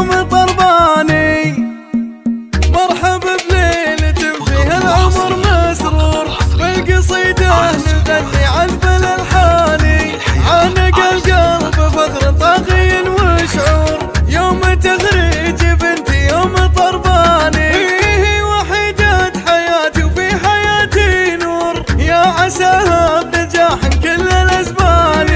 يوم طرباني. مرحب بليلة فيها العمر مسرور، بالقصيدة نغني عذب الألحاني. عانق القلب فخر طاغي وشعور، يوم تخرج بنتي يوم طرباني. وحيدة حياتي وفي حياتي نور، يا عساها بنجاح كل الأزمان.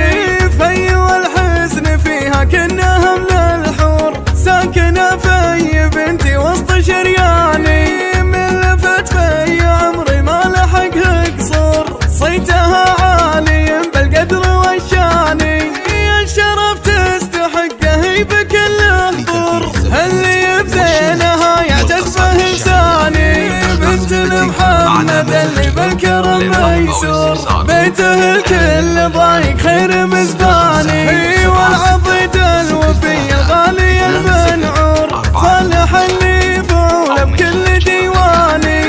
في والحزن فيها كنا هم للحور، ساكنة في بنتي وسط شرياني. من لفت في عمري ما لحقها قصور، صيتها عالي بالقدر والشاني. يا الشرف تستحقه هي بكل حضور، اللي بزينها يعتز به لساني. بنت محمد اللي بالكرم ميسور، بيته الكل ضايق خير مزباني. والعضيد الوفي الغالي المنعور، صالح اللي فعول بكل ديواني.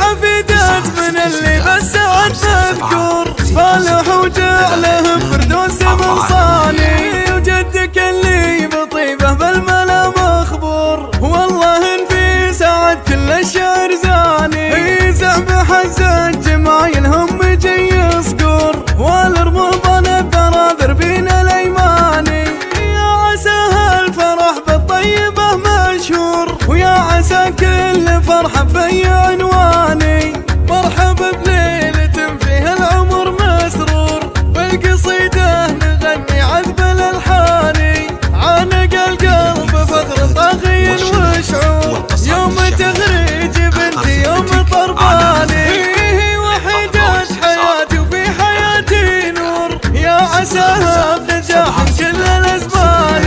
حفيدات من اللي بالسعد مذكور، صالح وجعله فردوس من صاني. وجدك اللي بطيبه بالملا مخبور، والله ان في سعد كل الشعر زاني. زعب حز الجمايل هم جي يصقور، والرمضان الذراذر بين الايماني. يا عساها الفرح بالطيبه مشهور، ويا عسى كل فرحه في عنواني. مرحب بليلة فيها العمر مسرور، بالقصيدة نغني عذب الألحاني. عانق القلب فخر طاغي وشعور، يوم تخرج بنتي يوم طرباني. وحيدة حياتي وفي حياتي نور، يا عساها بنجاح كل الأزمان.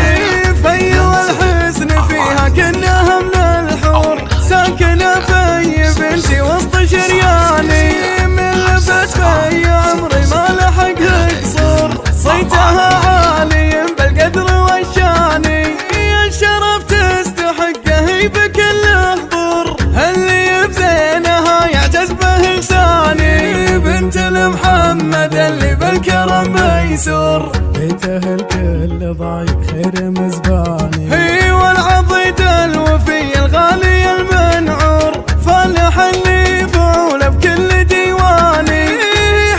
في والحزن فيها كنا هم للحور، ساكنة في بنتي وسط شرياني. من لفت في عمري ما لحقها قصور، صيتها عالي بالقدر والشاني. يا الشرف تستحقه هي بكل حضور، اللي بزينها يعتز به لساني. بنت محمد اللي بالكرم ميسور، بيته الكل ضايق خير مزباني. هي والعضيد الوفي الغالي المنعور، صالح اللي فعول بكل ديواني.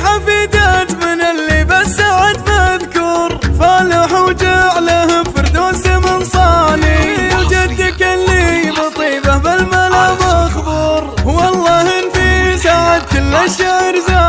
حفيدات من اللي بالسعد مذكور، صالح وجعله فردوس من صاني. وجدك اللي بطيبه بالملا مخبور، والله ان في سعد كل الشعر زاني.